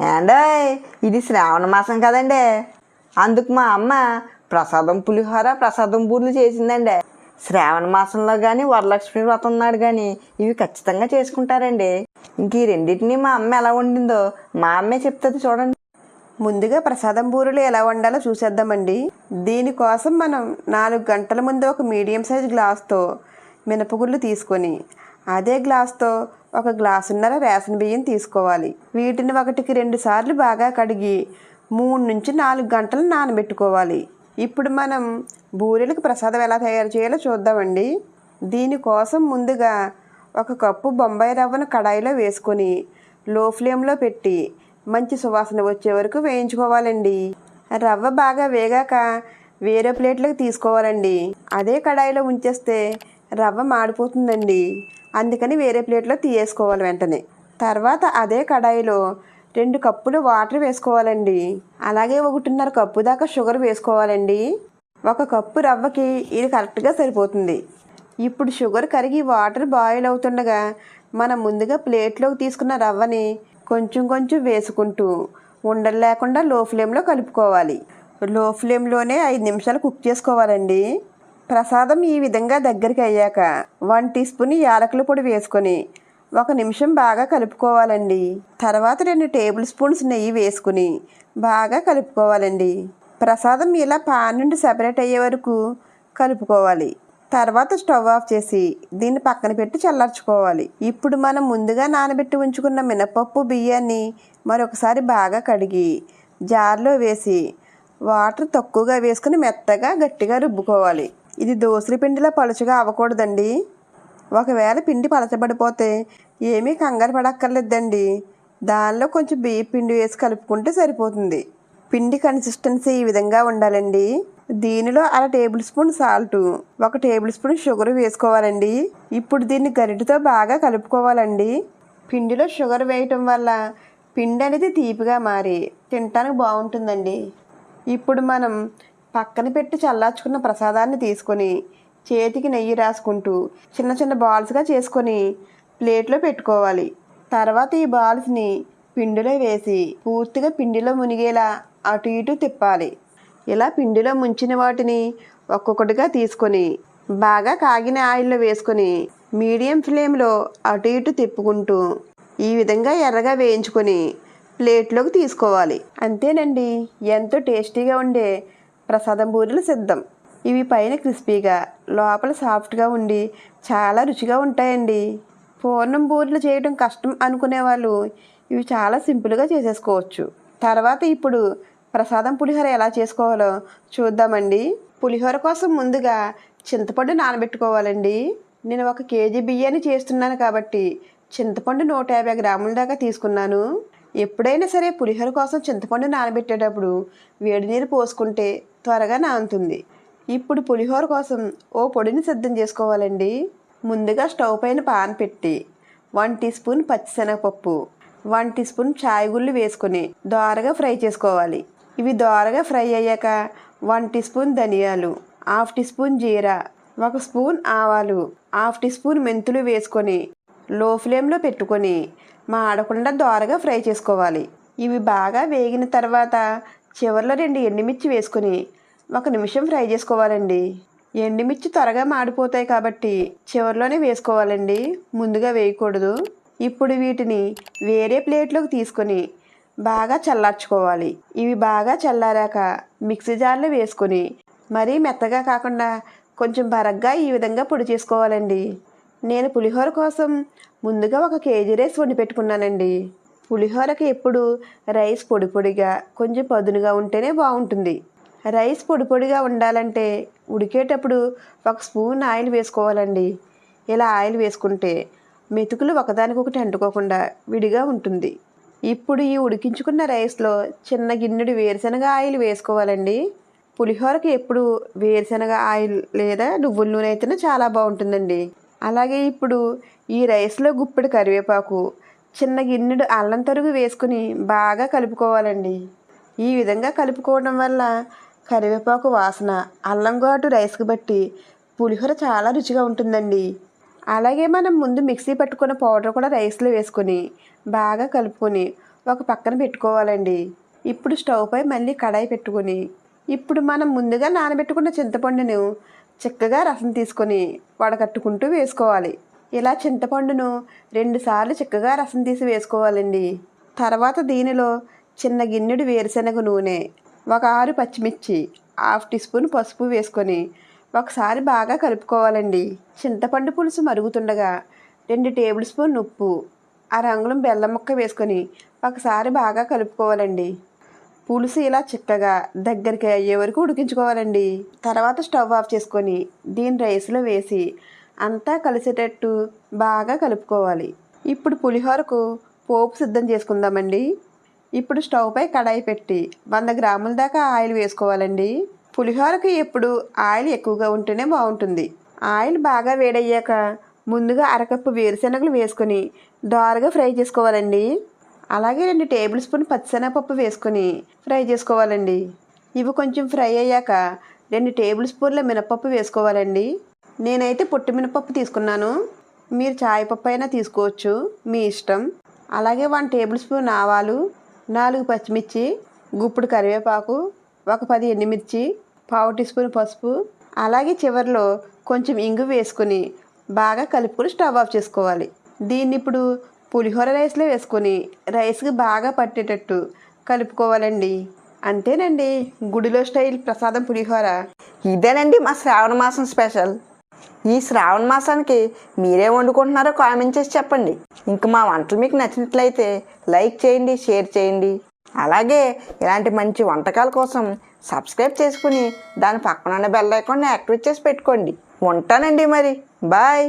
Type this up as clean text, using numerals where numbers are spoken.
ఏండోయ్, ఇది శ్రావణ మాసం కదండి. అందుకు మా అమ్మ ప్రసాదం పులిహోర ప్రసాదం బూర్లు చేసిందండి. శ్రావణ మాసంలో కానీ వరలక్ష్మి వ్రతం నాడు కానీ ఇవి ఖచ్చితంగా చేసుకుంటారండి. ఇంక ఈ రెండింటినీ మా అమ్మ ఎలా వండిందో మా అమ్మే చెప్తుంది చూడండి. ముందుగా ప్రసాదం బూరెలు ఎలా వండాలో చూసేద్దామండి. దీనికోసం మనం 4 గంటల ముందు ఒక మీడియం సైజ్ గ్లాస్తో మినపగుళ్ళు తీసుకొని అదే గ్లాస్తో 1 గ్లాసున్నర రేషన్ బియ్యం తీసుకోవాలి. వీటిని 1కి 2 సార్లు బాగా కడిగి 3 నుంచి 4 గంటలు నానబెట్టుకోవాలి. ఇప్పుడు మనం బూరెలకు ప్రసాదం ఎలా తయారు చేయాలో చూద్దామండి. దీనికోసం ముందుగా 1 కప్పు బొంబాయి రవ్వను కడాయిలో వేసుకొని లో ఫ్లేమ్లో పెట్టి మంచి సువాసన వచ్చే వరకు వేయించుకోవాలండి. రవ్వ బాగా వేగాక వేరే ప్లేట్లోకి తీసుకోవాలండి. అదే కడాయిలో ఉంచేస్తే రవ్వ మాడిపోతుందండి. అందుకని వేరే ప్లేట్లో తీయేసుకోవాలి వెంటనే. తర్వాత అదే కడాయిలో 2 కప్పులు వాటర్ వేసుకోవాలండి. అలాగే 1.5 కప్పు దాకా షుగర్ వేసుకోవాలండి. 1 కప్పు రవ్వకి ఇది కరెక్ట్గా సరిపోతుంది. ఇప్పుడు షుగర్ కరిగి వాటర్ బాయిల్ అవుతుండగా మనం ముందుగా ప్లేట్లోకి తీసుకున్న రవ్వని కొంచెం కొంచెం వేసుకుంటూ ఉండలు లేకుండా లో ఫ్లేమ్లో కలుపుకోవాలి. లో ఫ్లేమ్లోనే 5 నిమిషాలు కుక్ చేసుకోవాలండి. ప్రసాదం ఈ విధంగా దగ్గరికి అయ్యాక 1 టీ స్పూన్ యాలకుల పొడి వేసుకొని 1 నిమిషం బాగా కలుపుకోవాలండి. తర్వాత 2 టేబుల్ స్పూన్స్ నెయ్యి వేసుకుని బాగా కలుపుకోవాలండి. ప్రసాదం ఇలా పాన్ నుండి సెపరేట్ అయ్యే వరకు కలుపుకోవాలి. తర్వాత స్టవ్ ఆఫ్ చేసి దీన్ని పక్కన పెట్టి చల్లార్చుకోవాలి. ఇప్పుడు మనం ముందుగా నానబెట్టి ఉంచుకున్న మినపప్పు బియ్యాన్ని మరొకసారి బాగా కడిగి జార్లో వేసి వాటర్ తక్కువగా వేసుకుని మెత్తగా గట్టిగా రుబ్బుకోవాలి. ఇది దోసల పిండిలో పలుచగా అవ్వకూడదండి. ఒకవేళ పిండి పలచబడిపోతే ఏమీ కంగారు పడక్కర్లేదండి. దానిలో కొంచెం బియ్య పిండి వేసి కలుపుకుంటే సరిపోతుంది. పిండి కన్సిస్టెన్సీ ఈ విధంగా ఉండాలండి. దీనిలో 1/2 table spoon salt 1 table spoon sugar వేసుకోవాలండి. ఇప్పుడు దీన్ని గరిటెతో బాగా కలుపుకోవాలండి. పిండిలో షుగర్ వేయటం వల్ల పిండి అనేది తీపిగా మారి తినటానికి బాగుంటుందండి. ఇప్పుడు మనం పక్కన పెట్టి చల్లార్చుకున్న ప్రసాదాన్ని తీసుకొని చేతికి నెయ్యి రాసుకుంటూ చిన్న చిన్న బాల్స్గా చేసుకొని ప్లేట్లో పెట్టుకోవాలి. తర్వాత ఈ బాల్స్ని పిండిలో వేసి పూర్తిగా పిండిలో మునిగేలా అటు ఇటు తిప్పాలి. ఇలా పిండిలో ముంచిన వాటిని ఒక్కొక్కటిగా తీసుకొని బాగా కాగిన ఆయిల్లో వేసుకొని మీడియం ఫ్లేమ్లో అటు ఇటు తిప్పుకుంటూ ఈ విధంగా ఎర్రగా వేయించుకొని ప్లేట్లోకి తీసుకోవాలి. అంతేనండి, ఎంతో టేస్టీగా ఉండే ప్రసాదం బూరెలు సిద్ధం. ఇవి పైన క్రిస్పీగా లోపల సాఫ్ట్గా ఉండి చాలా రుచిగా ఉంటాయండి. పూర్ణం బూరెలు చేయడం కష్టం అనుకునే వాళ్ళు ఇవి చాలా సింపుల్గా చేసేసుకోవచ్చు. తర్వాత ఇప్పుడు ప్రసాదం పులిహోర ఎలా చేసుకోవాలో చూద్దామండి. పులిహోర కోసం ముందుగా చింతపండు నానబెట్టుకోవాలండి. నేను 1 కేజీ బియ్యాన్ని చేస్తున్నాను కాబట్టి చింతపండు 150 గ్రాముల దాకా తీసుకున్నాను. ఎప్పుడైనా సరే పులిహోర కోసం చింతపండు నానబెట్టేటప్పుడు వేడి నీరు పోసుకుంటే త్వరగా నానుతుంది. ఇప్పుడు పులిహోర కోసం ఓ పొడిని సిద్ధం చేసుకోవాలండి. ముందుగా స్టవ్ పైన పాన్ పెట్టి 1 టీ స్పూన్ పచ్చిశనగపప్పు 1 టీ స్పూన్ చాయ్ గుళ్ళు వేసుకొని దోరగా ఫ్రై చేసుకోవాలి. ఇవి దోరగా ఫ్రై అయ్యాక 1 టీ స్పూన్ ధనియాలు 1/2 టీ స్పూన్ జీరా 1 స్పూన్ ఆవాలు 1/2 టీ స్పూన్ మెంతులు వేసుకొని లో ఫ్లేమ్లో పెట్టుకొని మాడకుండా దోరగా ఫ్రై చేసుకోవాలి. ఇవి బాగా వేగిన తర్వాత చివరిలో 2 ఎండుమిర్చి వేసుకొని 1 నిమిషం ఫ్రై చేసుకోవాలండి. ఎండుమిర్చి త్వరగా మాడిపోతాయి కాబట్టి చివరిలోనే వేసుకోవాలండి, ముందుగా వేయకూడదు. ఇప్పుడు వీటిని వేరే ప్లేట్లోకి తీసుకొని బాగా చల్లార్చుకోవాలి. ఇవి బాగా చల్లారాక మిక్సీ జార్లో వేసుకొని మరీ మెత్తగా కాకుండా కొంచెం బరగ్గా ఈ విధంగా పొడి చేసుకోవాలండి. నేను పులిహోర కోసం ముందుగా 1 కేజీ రైస్ వండి పెట్టుకున్నానండి. పులిహోరకి ఎప్పుడు రైస్ పొడి పొడిగా కొంచెం పదునుగా ఉంటేనే బాగుంటుంది. రైస్ పొడి పొడిగా ఉండాలంటే ఉడికేటప్పుడు 1 స్పూన్ ఆయిల్ వేసుకోవాలండి. ఇలా ఆయిల్ వేసుకుంటే మెతుకులు ఒకదానికొకటి అంటుకోకుండా విడిగా ఉంటుంది. ఇప్పుడు ఈ ఉడికించుకున్న రైస్లో చిన్న గిన్నెడు వేరుశనగ ఆయిల్ వేసుకోవాలండి. పులిహోరకి ఎప్పుడు వేరుశనగ ఆయిల్ లేదా నువ్వుల నూనె అయితేనే చాలా బాగుంటుందండి. అలాగే ఇప్పుడు ఈ రైస్లో గుప్పెడు కరివేపాకు చిన్న గిన్నెడు అల్లం తరుగు వేసుకుని బాగా కలుపుకోవాలండి. ఈ విధంగా కలుపుకోవడం వల్ల కరివేపాకు వాసన అల్లం ఘాటు రైస్కి బట్టి పులిహోర చాలా రుచిగా ఉంటుందండి. అలాగే మనం ముందు మిక్సీ పట్టుకున్న పౌడర్ కూడా రైస్లో వేసుకొని బాగా కలుపుకొని ఒక పక్కన పెట్టుకోవాలండి. ఇప్పుడు స్టవ్ పై మళ్ళీ కడాయి పెట్టుకొని ఇప్పుడు మనం ముందుగా నానబెట్టుకున్న చింతపండును చక్కగా రసం తీసుకొని వడకట్టుకుంటూ వేసుకోవాలి. ఇలా చింతపండును 2 సార్లు చక్కగా రసం తీసి వేసుకోవాలండి. తర్వాత దీనిలో చిన్న గిన్నెడు వేరుశనగ నూనె, ఒక 6 పచ్చిమిర్చి, 1/2 టీ స్పూన్ పసుపు వేసుకొని ఒకసారి బాగా కలుపుకోవాలండి. చింతపండు పులుసు మరుగుతుండగా 2 టేబుల్ స్పూన్ ఉప్పు, అంగుళం బెల్లం ముక్క వేసుకొని ఒకసారి బాగా కలుపుకోవాలండి. పులుసు ఇలా చిక్కగా దగ్గరికి అయ్యే వరకు ఉడికించుకోవాలండి. తర్వాత స్టవ్ ఆఫ్ చేసుకొని దీని రైస్లో వేసి అంతా కలిసేటట్టు బాగా కలుపుకోవాలి. ఇప్పుడు పులిహోరకు పోపు సిద్ధం చేసుకుందామండి. ఇప్పుడు స్టవ్ పై కడాయి పెట్టి 100 గ్రాముల దాకా ఆయిల్ వేసుకోవాలండి. పులిహోరకి ఎప్పుడు ఆయిల్ ఎక్కువగా ఉంటేనే బాగుంటుంది. ఆయిల్ బాగా వేడయ్యాక ముందుగా అరకప్పు వేరుశనగలు వేసుకొని దోరగా ఫ్రై చేసుకోవాలండి. అలాగే 2 టేబుల్ స్పూన్ పచ్చిశనగపప్పు వేసుకొని ఫ్రై చేసుకోవాలండి. ఇవి కొంచెం ఫ్రై అయ్యాక 2 టేబుల్ స్పూన్ల మినపప్పు వేసుకోవాలండి. నేనైతే పొట్టి మినపప్పు తీసుకున్నాను, మీరు చాయపప్పు అయినా తీసుకోవచ్చు, మీ ఇష్టం. అలాగే 1 టేబుల్ స్పూన్ ఆవాలు, 4 పచ్చిమిర్చి, గుప్పుడు కరివేపాకు, ఒక 10 ఎండుమిర్చి, 1/2 టీ స్పూన్ పసుపు, అలాగే చివరిలో కొంచెం ఇంగు వేసుకొని బాగా కలుపుకొని స్టవ్ ఆఫ్ చేసుకోవాలి. దీన్ని ఇప్పుడు పులిహోర రైస్లో వేసుకొని రైస్కి బాగా పట్టేటట్టు కలుపుకోవాలండి. అంతేనండి, గుడిలో స్టైల్ ప్రసాదం పులిహోర. ఇదేనండి మా శ్రావణ మాసం స్పెషల్. ఈ శ్రావణ మాసానికి మీరే వండుకుంటున్నారో కామెంట్ చేసి చెప్పండి. ఇంకా మా వంటలు మీకు నచ్చినట్లయితే లైక్ చేయండి, షేర్ చేయండి. అలాగే ఇలాంటి మంచి వంటకాల కోసం సబ్స్క్రైబ్ చేసుకుని దాని పక్కన ఉన్న బెల్ ఐకాన్ని యాక్టివేట్ చేసి పెట్టుకోండి. ఉంటానండి మరి, బాయ్.